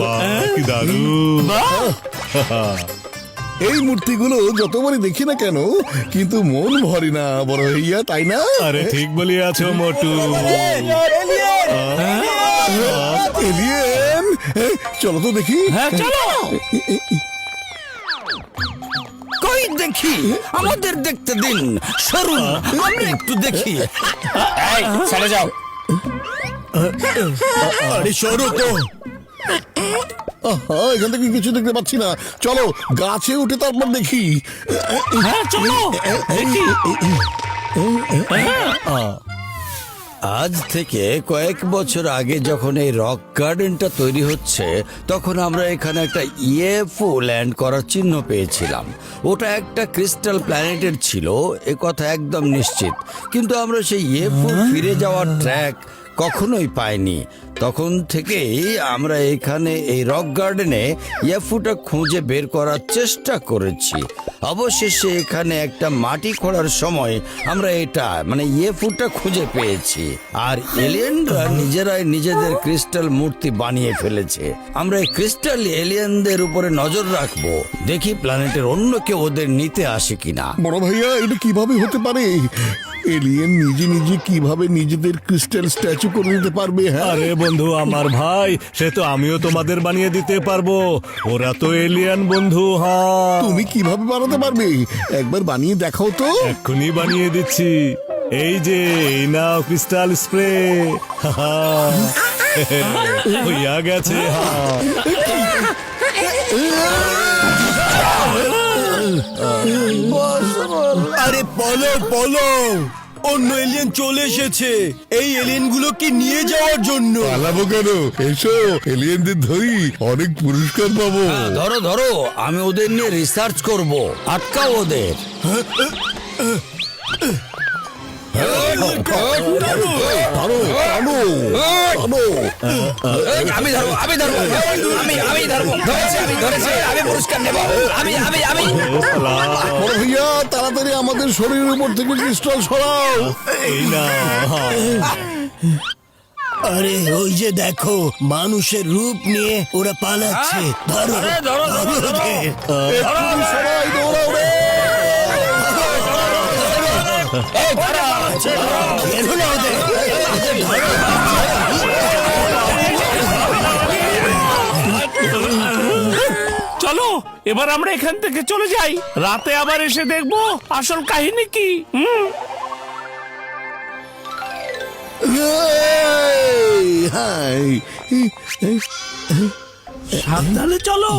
বাহ, কি দারুণ! এই মূর্তিগুলো যতবারই দেখি না কেন কিন্তু মন ভরে না বড় ভাইয়া, তাই না? আরে ঠিক বলি আছো মোটু। এলিয়েন, চলো তো দেখি। হ্যাঁ চলো। কই দেখি, আমাদের দেখতে দিন, সরুন আমরা একটু দেখি। এই চলে যাও। আরে সরো তো। এখান থেকে কিছু দেখতে পাচ্ছি না, চলো গাছে উঠে তারপর দেখি। হ্যাঁ চলো দেখি। আজ থেকে কয়েক বছর আগে যখন এই রক গার্ডেনটা তৈরি হচ্ছে তখন আমরা এখানে একটা ইএফও ল্যান্ড করার চিহ্ন পেয়েছিলাম। ওটা একটা ক্রিস্টাল প্ল্যানেটের ছিল, এ কথা একদম নিশ্চিত। কিন্তু আমরা সেই ইএফও ফিরে যাওয়ার ট্র্যাক কখনোই পাইনি। তখন থেকেই আমরা এখানে এই রক গার্ডেনে ইএফওটা খুঁজে বের করার চেষ্টা করেছি। অবশেষে এখানে একটা মাটি খোঁড়ার সময় আমরা এটা ইএফওটা খুঁজে পেয়েছি। আর এলিয়েনরা নিজেরাই নিজেদের ক্রিস্টাল মূর্তি বানিয়ে ফেলেছে। আমরা এই ক্রিস্টাল এলিয়েনদের উপরে নজর রাখবো, দেখি প্ল্যানেটের অন্য কেউ ওদের নিতে আসে কিনা। বড় ভাইয়া, এটা কিভাবে হতে পারে? এলিয়েন নিজে নিজে কিভাবে নিজেদের ক্রিস্টাল স্ট্যাচু করে দিতে পারবে? হ্যাঁ, আরে বন্ধু আমার ভাই, সে তো আমিও তোমাদের বানিয়ে দিতে পারবো। ওরা তো এলিয়ান বন্ধু। হ্যাঁ, তুমি কিভাবে বানাতে পারবে? একবার বানিয়ে দেখাও তো। এক্ষুনি বানিয়ে দিচ্ছি। এই যে, এই নাও ক্রিস্টাল স্প্রে। হইয়া গেছে। আরে বলো বলো, অন্য এলিয়েন চলে এসেছে এই এলিয়েন গুলোকে নিয়ে যাওয়ার জন্য। পালাবো কেন? এসো, এলিয়েনদের ধরি, অনেক পুরস্কার পাবো। ধরো ধরো, আমি ওদের নিয়ে রিসার্চ করব, আটকাও ওদের। আমি ধরবো, আমি ধরবো, আমি ধরবো, আমি ধরেছি, আমি পুরস্কার নেব। আমি বড় ভাইয়া, তাড়াতাড়ি আমাদের শরীরের উপর থেকে ক্রিস্টাল সরাও। এই না। আরে ওই যে দেখো, মানুষের রূপ নিয়ে ওরা পালাচ্ছে। ধরো ধরো, ধরো, ধরো। এক্ষুনি সবাই দৌড়াও রে। চলো এবার আমরা এখান থেকে চলে যাই, রাতে আবার এসে দেখবো আসল কাহিনী কি। সাবধানে চলো,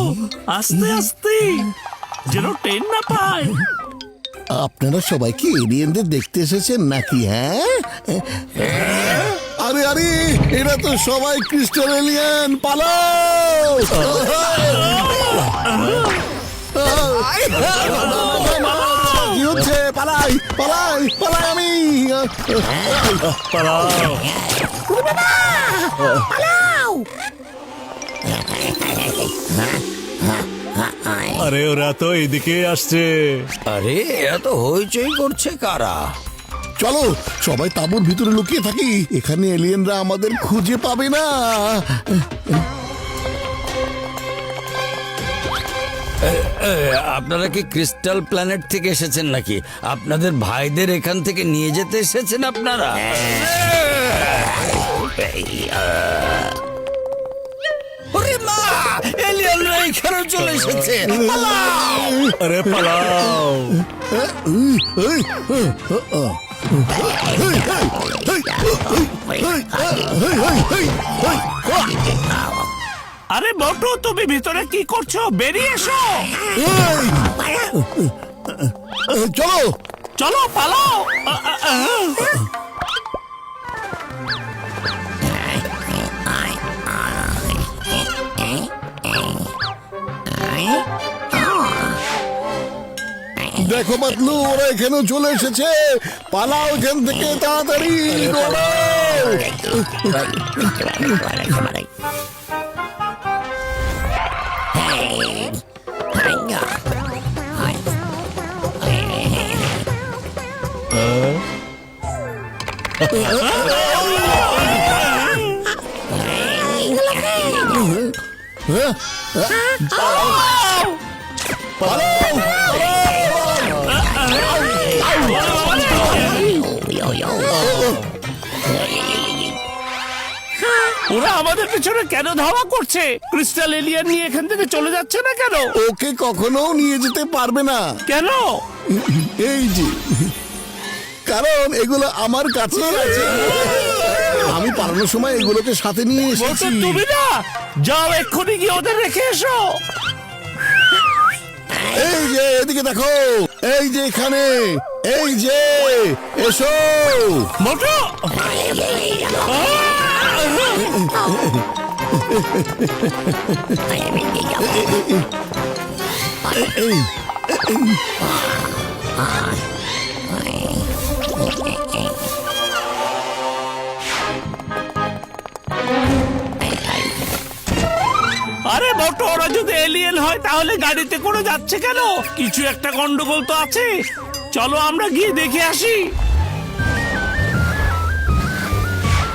আস্তে আস্তে, যেন ট্রেন না পায়। আপনারা সবাই কি এলিয়েনদের দেখতে এসেছেন নাকি? হ্যাঁ, আরে আরে, এরা তো সবাই ক্রিস্টাল এলিয়েন। পালাও! কি হচ্ছে? পালাই পালাই পালাই আমি। আরে ওরা তো এইদিকে আসছে। আরে এরা তো হইচই করছে কারা? চলো সবাই তাঁবুর ভিতরে লুকিয়ে থাকি, এখানে এলিয়েনরা আমাদের খুঁজে পাবে না। আপনারা কি ক্রিস্টাল প্ল্যানেট থেকে এসেছেন নাকি? আপনাদের ভাইদের এখান থেকে নিয়ে যেতে এসেছেন আপনারা? ওরে মা, এলিয়েনরা এখানে চলে এসেছে। আরে পালাও! আরে বটু, তুমি ভিতরে কি করছো? বেরিয়ে এসো। চলো চলো পালাও। দেখো পাতলু, ওরা এখানেও চলে এসেছে। পালাও এখান থেকে, তাড়াতাড়ি দৌড়াও। হ্যাঁ? পালাও! ওরা আমাদের পিছনে কেন ধাওয়া করছে? ক্রিস্টাল এলিয়ান নিয়ে এখান থেকে চলে যাচ্ছে না কেন? ওকে কখনো নিয়ে যেতে পারবে না। কেন? এই যে, কারণ এগুলো আমার কাছে আছে। আমি পালানোর সময় এগুলোকে সাথে নিয়ে বলছো এসেছি। তুমি না? যাও এক্ষুনি গিয়ে ওদের রেখে এসো। এই যে এদিকে দেখো, এই যে এখানে, এই যে এসো। মোটু! এই আরে মোটু, ওরা যদি এলিয়েন হয় তাহলে গাড়িতে করে যাচ্ছে কেন? কিছু একটা গন্ডগোল তো আছে। চলো আমরা গিয়ে দেখে আসি।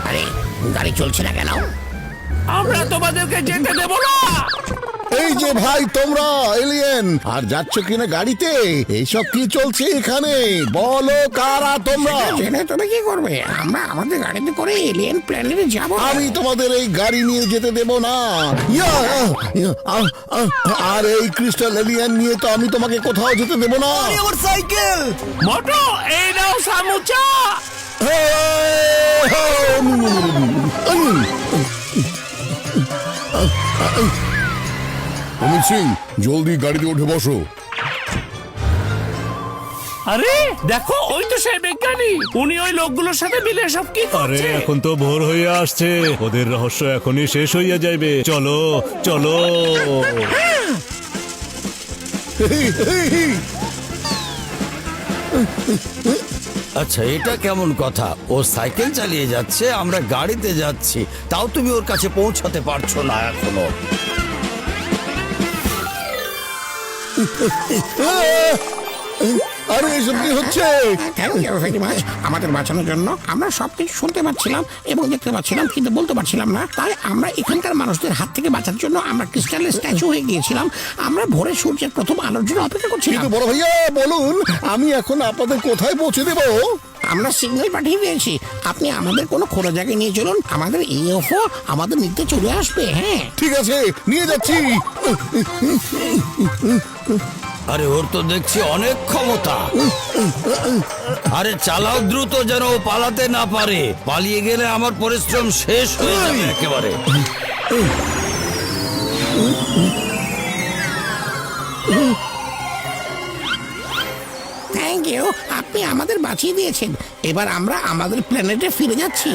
আরে গাড়ি চলছে না কেন? আমরা তোমাদেরকে যেতে দেব না। এই যে ভাই, তোমরা এলিয়েন আর যাচ্ছ কিনা গাড়িতে? এইসব কি চলছে এখানে? বলো কারা তোমরা? জেনে তুমি কি করবে? আমরা আমাদের গাড়িতে করে এলিয়েন প্ল্যানেটে যাব। আমি তোমাদের এই গাড়ি নিয়ে যেতে দেব না। ইয়া, ইয়া, আর এই ক্রিস্টাল এলিয়েন নিয়ে তো আমি তোমাকে কোথাও যেতে দেব না। আমার সাইকেল! মোটু, এই নাও সামুচা। অমিত সিং, জলদি গাড়িতে উঠে বসো। আরে দেখো, ওই তো সেই বিজ্ঞানী। উনি ওই লোকগুলোর সাথে মিলে সব কি আরে করছে? এখন তো ভোর হয়ে আসছে, ওদের রহস্য এখনই শেষ হইয়া যাইবে। চলো চলো। আচ্ছা, এটা কেমন কথা? ও সাইকেল চালিয়ে যাচ্ছে, আমরা গাড়িতে যাচ্ছি, তাও তুমি ওর কাছে পৌঁছাতে পারছো না এখনো। আরে এসব কি হচ্ছে? থ্যাংক ইউ ভেরি মাচ আমাদের বাঁচানোর জন্য। আমরা সবকিছু শুনতে পাচ্ছিলাম এবং দেখতে পাচ্ছিলাম, কিন্তু বলতে পারছিলাম না। তাই আমরা এখানকার মানুষদের হাত থেকে বাঁচার জন্য আমরা ক্রিস্টালের স্ট্যাচু হয়ে গিয়েছিলাম। আমরা ভোরে সূর্যের প্রথম আলোর জন্য অপেক্ষা করছিলাম। কিন্তু বড় ভাইয়া বলুন, আমি এখন আপনাদের কোথায় পৌঁছে দেব? আমরা সিগন্যাল পাঠিয়ে দিয়েছি, আপনি আমাদের কোনো খোলা জায়গায় নিয়ে চলুন। আমাদের ইউএফও আমাদের নিতে চলে আসবে। হ্যাঁ, ঠিক আছে, নিয়ে যাচ্ছি। আরে ওর তো দেখছি অনেক ক্ষমতা। আরে চালাও দ্রুত, যেন ও পালাতে না পারে। পালিয়ে গেলে আমার পরিশ্রম শেষ হয়ে যাবে একেবারে। থ্যাংক ইউ, আপনি আমাদের বাঁচিয়ে দিয়েছেন। এবার আমরা আমাদের প্ল্যানেটে ফিরে যাচ্ছি।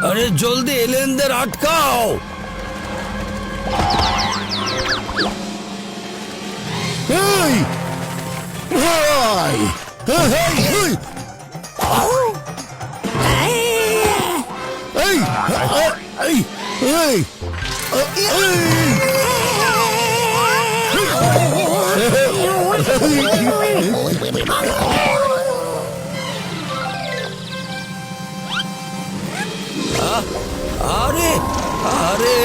আরে জলদি এলিয়েনদের আটকাও। এই ভাই, এই, এই, এই, আরে আরে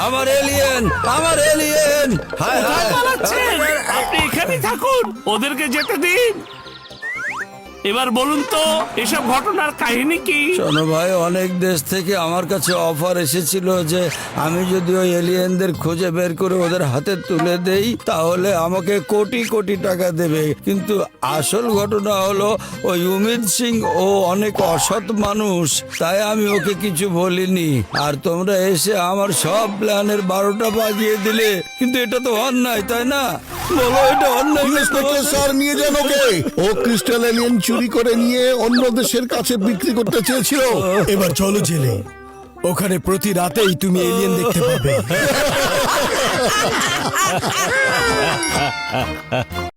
আমার এলিয়েন, আমার এলিয়েন! হায় কোথায় হায়! পালাচ্ছেন? আপনি এখানেই থাকুন, ওদেরকে যেতে দিন। এবার বলুন তো, এসব ঘটনার কাহিনী কি? শোনো ভাই, অনেক দেশ থেকে আমার কাছে অফার এসেছিল যে আমি যদি ওই এলিয়েনদের খুঁজে বের করে ওদের হাতে তুলে দেই তাহলে আমাকে কোটি কোটি টাকা দেবে। কিন্তু আসল ঘটনা হলো ওই উমিত সিং ও অনেক অসৎ মানুষ, তাই আমি ওকে কিছু বলিনি। আর তোমরা এসে আমার সব প্ল্যানের 12টা বাজিয়ে দিলে। কিন্তু এটা তো অন্যায়, তাই না? বলো, এটা অন্যায় না? ইন্সপেক্টর স্যার, নিয়ে যান ওকে। ও ক্রিস্টাল এলিয়েন চুরি করে নিয়ে অন্য দেশের কাছে বিক্রি করতে চেয়েছিল। এবার চলো জেলে, ওখানে প্রতি রাতেই তুমি এলিয়েন দেখতে পাবে।